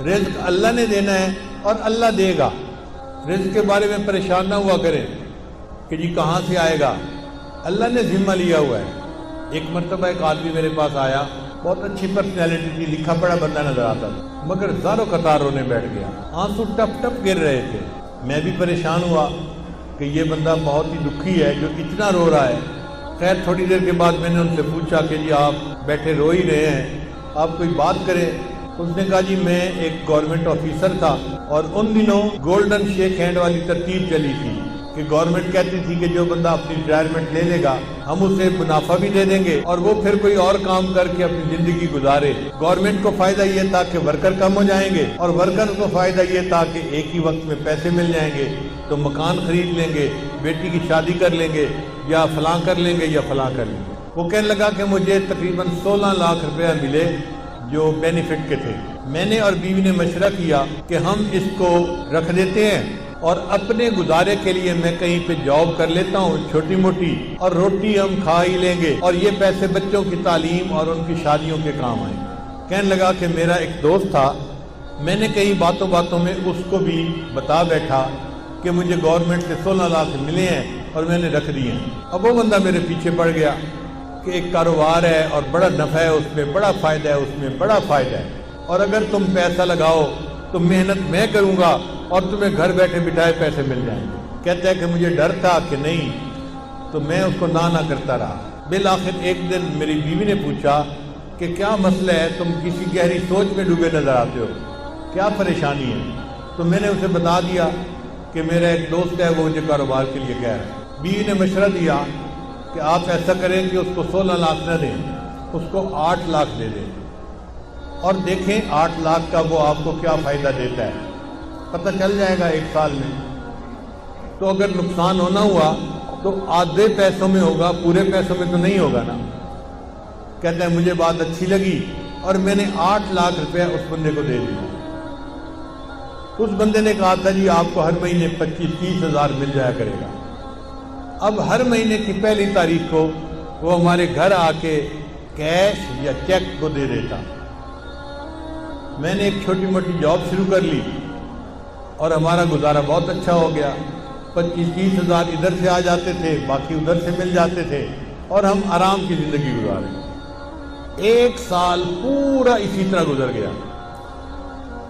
رزق اللہ نے دینا ہے اور اللہ دے گا. رزق کے بارے میں پریشان نہ ہوا کریں کہ جی کہاں سے آئے گا. اللہ نے ذمہ لیا ہوا ہے. ایک مرتبہ ایک آدمی میرے پاس آیا, بہت اچھی پرسنالٹی تھی, لکھا پڑھا بندہ نظر آتا تھا, مگر زاروں قطار رونے بیٹھ گیا, آنسو ٹپ ٹپ گر رہے تھے. میں بھی پریشان ہوا کہ یہ بندہ بہت ہی دکھی ہے جو اتنا رو رہا ہے. خیر تھوڑی دیر کے بعد میں نے ان سے پوچھا کہ جی آپ بیٹھے رو ہی رہے ہیں, آپ کوئی بات کریں. اس نے کہا جی میں ایک گورنمنٹ آفیسر تھا اور ان دنوں گولڈن شیک ہینڈ والی ترتیب چلی تھی کہ گورنمنٹ کہتی تھی کہ جو بندہ اپنی ریٹائرمنٹ لے لے گا ہم اسے منافع بھی دے دیں گے اور وہ پھر کوئی اور کام کر کے اپنی زندگی گزارے. گورنمنٹ کو فائدہ یہ تھا کہ ورکر کم ہو جائیں گے اور ورکر کو فائدہ یہ تھا کہ ایک ہی وقت میں پیسے مل جائیں گے تو مکان خرید لیں گے, بیٹی کی شادی کر لیں گے, یا فلاں کر لیں گے یا فلاں کر لیں گے. وہ کہنے لگا کہ مجھے تقریباً 16 لاکھ روپیہ ملے جو بینیفٹ کے تھے. میں نے اور بیوی نے مشورہ کیا کہ ہم اس کو رکھ دیتے ہیں اور اپنے گزارے کے لیے میں کہیں پہ جاب کر لیتا ہوں چھوٹی موٹی, اور روٹی ہم کھا ہی لیں گے اور یہ پیسے بچوں کی تعلیم اور ان کی شادیوں کے کام آئیں. کہنے لگا کہ میرا ایک دوست تھا, میں نے کئی باتوں باتوں میں اس کو بھی بتا بیٹھا کہ مجھے گورنمنٹ سے 16 لاکھ ملے ہیں اور میں نے رکھ دیے ہیں. اب وہ بندہ میرے پیچھے پڑ گیا کہ ایک کاروبار ہے اور بڑا نفع ہے اس میں, بڑا فائدہ ہے اس میں, بڑا فائدہ ہے, اور اگر تم پیسہ لگاؤ تو محنت میں کروں گا اور تمہیں گھر بیٹھے بٹھائے پیسے مل جائیں گے. کہتا ہے کہ مجھے ڈر تھا کہ نہیں, تو میں اس کو نہ کرتا رہا. بالآخر ایک دن میری بیوی نے پوچھا کہ کیا مسئلہ ہے, تم کسی گہری سوچ میں ڈوبے نظر آتے ہو, کیا پریشانی ہے؟ تو میں نے اسے بتا دیا کہ میرا ایک دوست ہے وہ مجھے کاروبار کے لیے کہہ رہا ہے. بیوی نے مشورہ دیا کہ آپ ایسا کریں کہ اس کو 16 لاکھ نہ دیں, اس کو 8 لاکھ دے دیں اور دیکھیں 8 لاکھ کا وہ آپ کو کیا فائدہ دیتا ہے, پتہ چل جائے گا 1 سال میں. تو اگر نقصان ہونا ہوا تو آدھے پیسوں میں ہوگا, پورے پیسوں میں تو نہیں ہوگا نا. کہتا ہے مجھے بات اچھی لگی اور میں نے 8 لاکھ روپے اس بندے کو دے دیا. اس بندے نے کہا تھا جی آپ کو ہر مہینے 25-30 ہزار مل جایا کرے گا. اب ہر مہینے کی پہلی تاریخ کو وہ ہمارے گھر آ کے کیش یا چیک کو دے دیتا. میں نے ایک چھوٹی موٹی جاب شروع کر لی اور ہمارا گزارا بہت اچھا ہو گیا. 25-30 ہزار ادھر سے آ جاتے تھے, باقی ادھر سے مل جاتے تھے اور ہم آرام کی زندگی گزارے. 1 سال پورا اسی طرح گزر گیا.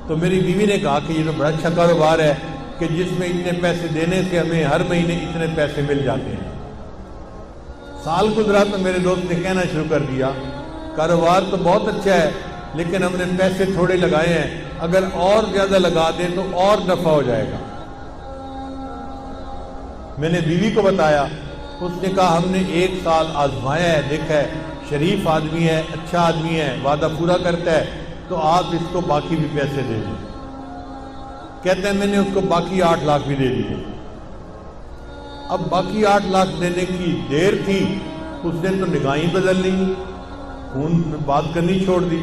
تو میری بیوی نے کہا کہ یہ تو بڑا اچھا کاروبار ہے کہ جس میں اتنے پیسے دینے سے ہمیں ہر مہینے اتنے پیسے مل جاتے ہیں. سال گزرا تو میرے دوست نے کہنا شروع کر دیا کاروبار تو بہت اچھا ہے لیکن ہم نے پیسے تھوڑے لگائے ہیں, اگر اور زیادہ لگا دیں تو اور نفع ہو جائے گا. میں نے بیوی کو بتایا, اس نے کہا ہم نے 1 سال آزمایا ہے, دیکھا ہے شریف آدمی ہے, اچھا آدمی ہے, وعدہ پورا کرتا ہے, تو آپ اس کو باقی بھی پیسے دے دیں. کہتے ہیں میں نے اس کو باقی 8 لاکھ بھی دے دیے. اب باقی 8 لاکھ دینے کی دیر تھی, اس نے تو نگاہیں بدل لی, فون میں بات کرنی چھوڑ دی.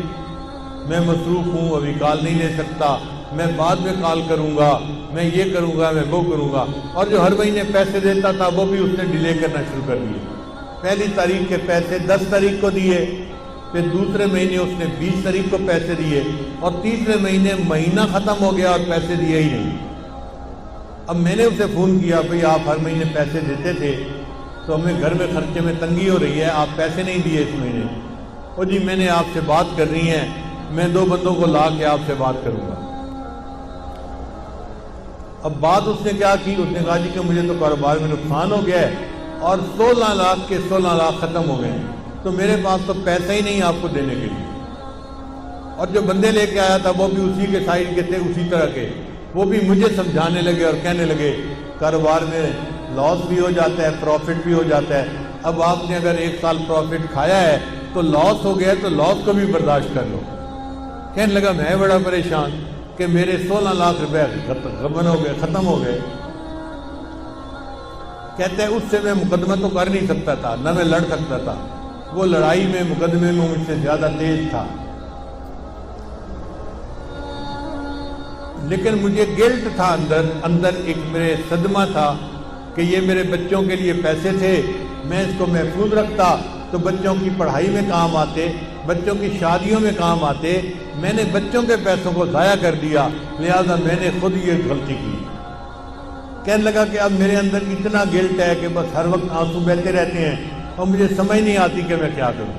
میں مصروف ہوں, ابھی کال نہیں لے سکتا, میں بعد میں کال کروں گا, میں یہ کروں گا, میں وہ کروں گا. اور جو ہر مہینے پیسے دیتا تھا وہ بھی اس نے ڈیلے کرنا شروع کر دیے. پہلی تاریخ کے پیسے 10 تاریخ کو دیے, پھر دوسرے مہینے اس نے 20 تاریخ کو پیسے دیے, اور تیسرے مہینے مہینہ ختم ہو گیا اور پیسے دیے ہی نہیں. اب میں نے اسے فون کیا, بھئی آپ ہر مہینے پیسے دیتے تھے تو ہمیں گھر میں خرچے میں تنگی ہو رہی ہے, آپ پیسے نہیں دیے اس مہینے. او جی میں نے آپ سے بات کرنی ہے, میں 2 بندوں کو لا کے آپ سے بات کروں گا. اب بات اس نے کیا کی, اس نے کہا جی کہ مجھے تو کاروبار میں نقصان ہو گیا ہے اور 16 لاکھ کے 16 لاکھ ختم ہو گئے ہیں, تو میرے پاس تو پیسہ ہی نہیں آپ کو دینے کے لیے. اور جو بندے لے کے آیا تھا وہ بھی اسی کے سائڈ کے تھے, اسی طرح کے, وہ بھی مجھے سمجھانے لگے اور کہنے لگے کاروبار میں لاس بھی ہو جاتا ہے, پروفٹ بھی ہو جاتا ہے. اب آپ نے اگر 1 سال پروفٹ کھایا ہے تو لاس ہو گیا تو لاس کو بھی برداشت کر لو. کہنے لگا میں بڑا پریشان کہ میرے 16 لاکھ روپے ختم ہو گئے. کہتے ہیں اس سے میں مقدمہ تو کر نہیں سکتا تھا, نہ میں لڑ سکتا تھا, وہ لڑائی میں مقدمے میں مجھ سے زیادہ تیز تھا. لیکن مجھے گلٹ تھا اندر ایک میرے صدمہ تھا کہ یہ میرے بچوں کے لیے پیسے تھے, میں اس کو محفوظ رکھتا تو بچوں کی پڑھائی میں کام آتے, بچوں کی شادیوں میں کام آتے, میں نے بچوں کے پیسوں کو ضائع کر دیا، لہذا میں نے خود یہ غلطی کی۔ کہنے لگا کہ اب میرے اندر اتنا گلٹ ہے کہ بس ہر وقت آنسو بہتے رہتے ہیں اور مجھے سمجھ نہیں آتی کہ میں کیا کروں۔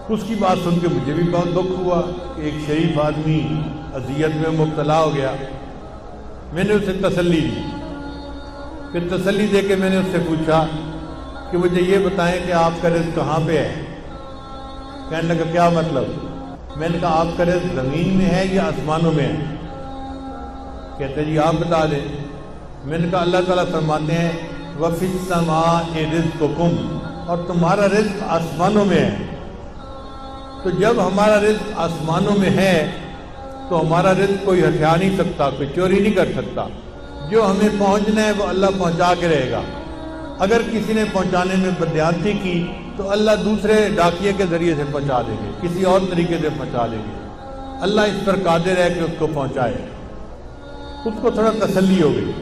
اس کی بات سن کے مجھے بھی بہت دکھ ہوا کہ ایک شریف آدمی اذیت میں مبتلا ہو گیا۔ میں نے اسے تسلی دی، پھر تسلی دے کے میں نے اس سے پوچھا کہ مجھے یہ بتائیں کہ آپ کا رزق کہاں پہ ہے؟ کہنے لگا کیا مطلب؟ میں نے کہا آپ کا رزق زمین میں ہے یا آسمانوں میں ہے؟ کہتے جی آپ بتا دیں۔ میں نے کہا اللہ تعالیٰ فرماتے ہیں وَفِي السَّمَاءِ رِزْقُكُمْ، اور تمہارا رزق آسمانوں میں ہے۔ تو جب ہمارا رزق آسمانوں میں ہے تو ہمارا رزق کوئی ہٹھا نہیں سکتا، کوئی چوری نہیں کر سکتا۔ جو ہمیں پہنچنا ہے وہ اللہ پہنچا کے رہے گا۔ اگر کسی نے پہنچانے میں بددیانتی کی تو اللہ دوسرے ڈاکیے کے ذریعے سے پہنچا دیں گے، کسی اور طریقے سے پہنچا دیں گے۔ اللہ اس پر قادر ہے کہ اس کو پہنچائے۔ اس کو تھوڑا تسلی ہو گئی۔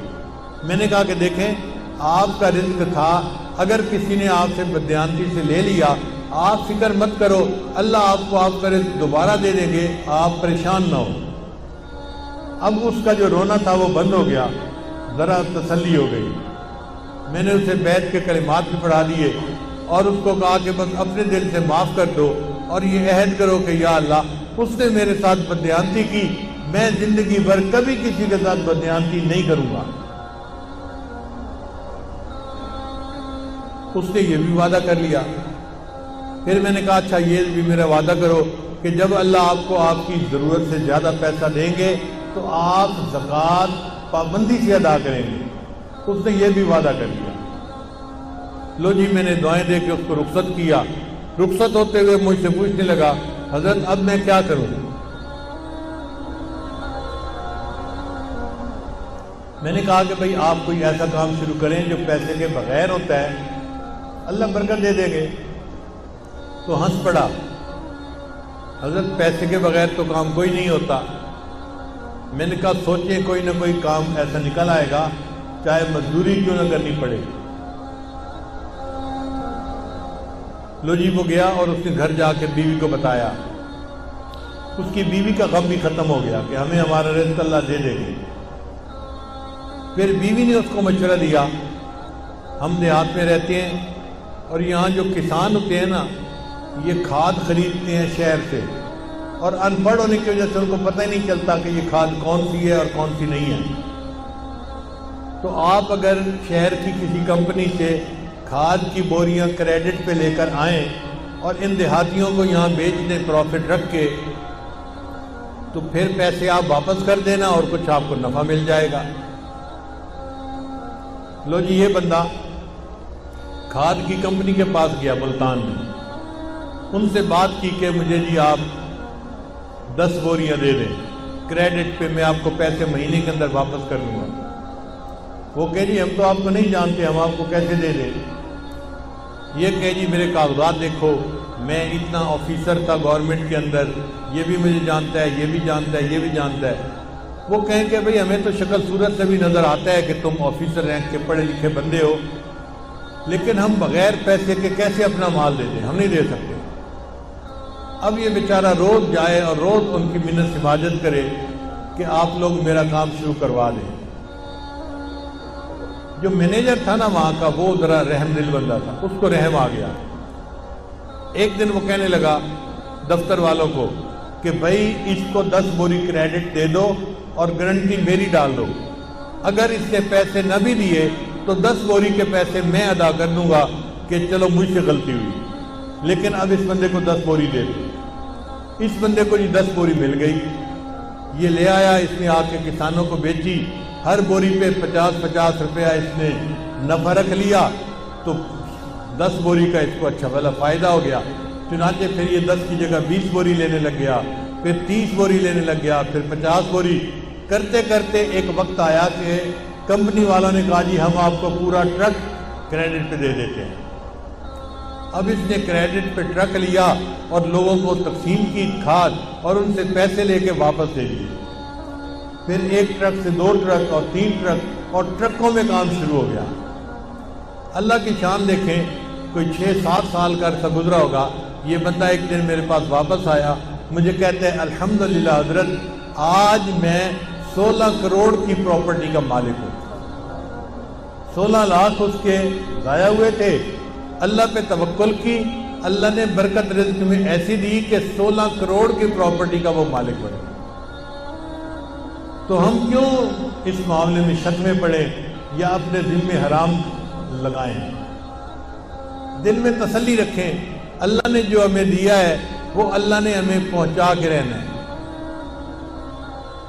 میں نے کہا کہ دیکھیں آپ کا رزق تھا، اگر کسی نے آپ سے بددیانتی سے لے لیا آپ فکر مت کرو، اللہ آپ کو آپ کا رزق دوبارہ دے دیں گے، آپ پریشان نہ ہو۔ اب اس کا جو رونا تھا وہ بند ہو گیا، ذرا تسلی ہو گئی۔ میں نے اسے بیت کے کلمات بھی پڑھا دیے اور اس کو کہا کہ بس اپنے دل سے معاف کر دو اور یہ عہد کرو کہ یا اللہ اس نے میرے ساتھ بددیانتی کی، میں زندگی بھر کبھی کسی کے ساتھ بددیانتی نہیں کروں گا۔ اس نے یہ بھی وعدہ کر لیا۔ پھر میں نے کہا اچھا یہ بھی میرا وعدہ کرو کہ جب اللہ آپ کو آپ کی ضرورت سے زیادہ پیسہ دیں گے تو آپ زکوٰۃ پابندی سے ادا کریں گے۔ اس نے یہ بھی وعدہ کر لیا۔ لو جی میں نے دعائیں دے کے اس کو رخصت کیا۔ رخصت ہوتے ہوئے مجھ سے پوچھنے لگا حضرت اب میں کیا کروں؟ میں نے کہا کہ بھئی آپ کوئی ایسا کام شروع کریں جو پیسے کے بغیر ہوتا ہے، اللہ برکت دے دیں گے۔ تو ہنس پڑا، حضرت پیسے کے بغیر تو کام کوئی نہیں ہوتا۔ میں نے کہا سوچیں کوئی نہ کوئی کام ایسا نکل آئے گا، چاہے مزدوری کیوں نہ کرنی پڑے۔ لو جی وہ گیا اور اس نے گھر جا کے بیوی کو بتایا۔ اس کی بیوی کا غم بھی ختم ہو گیا کہ ہمیں ہمارا رزق اللہ دے دے گی۔ پھر بیوی نے اس کو مشورہ دیا، ہم دیہات میں رہتے ہیں اور یہاں جو کسان ہوتے ہیں نا یہ کھاد خریدتے ہیں شہر سے، اور ان پڑھ ہونے کی وجہ سے ان کو پتہ ہی نہیں چلتا کہ یہ کھاد کون سی ہے اور کون سی نہیں ہے۔ تو آپ اگر شہر کی کسی کمپنی سے کھاد کی بوریاں کریڈٹ پہ لے کر آئیں اور ان دیہاتیوں کو یہاں بیچ دیں پروفٹ رکھ کے، تو پھر پیسے آپ واپس کر دینا اور کچھ آپ کو نفع مل جائے گا۔ لو جی یہ بندہ کھاد کی کمپنی کے پاس گیا ملتان میں، ان سے بات کی کہ مجھے جی آپ 10 بوریاں دے دیں کریڈٹ پہ، میں آپ کو پیسے مہینے کے اندر واپس کر دوں گا۔ وہ کہے جی ہم تو آپ کو نہیں جانتے، ہم آپ کو کیسے دے دیں؟ یہ کہے جی میرے کاغذات دیکھو، میں اتنا آفیسر تھا گورنمنٹ کے اندر، یہ بھی مجھے جانتا ہے، یہ بھی جانتا ہے، یہ بھی جانتا ہے۔ وہ کہیں کہ بھئی ہمیں تو شکل صورت سے بھی نظر آتا ہے کہ تم آفیسر رینک کے پڑھے لکھے بندے ہو، لیکن ہم بغیر پیسے کے کیسے اپنا مال دے دیں؟ ہم نہیں دے سکتے۔ اب یہ بیچارہ روز جائے اور روز ان کی منت حفاظت کرے کہ آپ لوگ میرا کام شروع کروا دیں۔ جو مینیجر تھا نا وہاں کا وہ ذرا رحم دل بندہ تھا، اس کو رحم آ گیا۔ ایک دن وہ کہنے لگا دفتر والوں کو کہ بھائی اس کو 10 بوری کریڈٹ دے دو اور گارنٹی میری ڈال دو، اگر اس نے پیسے نہ بھی دیے تو 10 بوری کے پیسے میں ادا کر دوں گا کہ چلو مجھ سے غلطی ہوئی، لیکن اب اس بندے کو 10 بوری دے دو۔ اس بندے کو 10 بوری مل گئی، یہ لے آیا، اس نے آ کے کسانوں کو بیچی، ہر بوری پہ 50-50 روپیہ اس نے نفع رکھ لیا، تو 10 بوری کا اس کو اچھا بھلا فائدہ ہو گیا۔ چنانچہ پھر یہ 10 کی جگہ 20 بوری لینے لگ گیا، پھر 30 بوری لینے لگ گیا، پھر 50 بوری کرتے کرتے ایک وقت آیا کہ کمپنی والوں نے کہا جی ہم آپ کو پورا ٹرک کریڈٹ پہ دے دیتے ہیں۔ اب اس نے کریڈٹ پہ ٹرک لیا اور لوگوں کو تقسیم کی کھاد اور ان سے پیسے لے کے واپس دے دیے۔ پھر 1 ٹرک سے 2 ٹرک اور 3 ٹرک اور ٹرکوں میں کام شروع ہو گیا۔ اللہ کی شان دیکھیں، کوئی 6-7 سال کا عرصہ گزرا ہوگا، یہ بندہ ایک دن میرے پاس واپس آیا، مجھے کہتے ہیں الحمدللہ حضرت آج میں 16 کروڑ کی پراپرٹی کا مالک ہوں۔ 16 لاکھ اس کے ضائع ہوئے تھے، اللہ پہ توکل کی، اللہ نے برکت رزق میں ایسی دی کہ 16 کروڑ کی پراپرٹی کا وہ مالک بنے۔ تو ہم کیوں اس معاملے میں شک میں پڑیں یا اپنے دل میں حرام لگائیں؟ دل میں تسلی رکھیں، اللہ نے جو ہمیں دیا ہے وہ اللہ نے ہمیں پہنچا کے رہنا ہے۔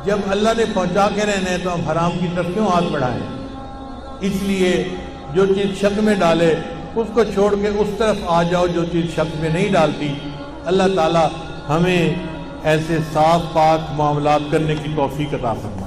جب اللہ نے پہنچا کے رہنا ہے تو ہم حرام کی طرف کیوں ہاتھ بڑھائیں؟ اس لیے جو چیز شک میں ڈالے اس کو چھوڑ کے اس طرف آ جاؤ جو چیز شک میں نہیں ڈالتی۔ اللہ تعالی ہمیں ایسے صاف پاک معاملات کرنے کی توفیق عطا فرمائے۔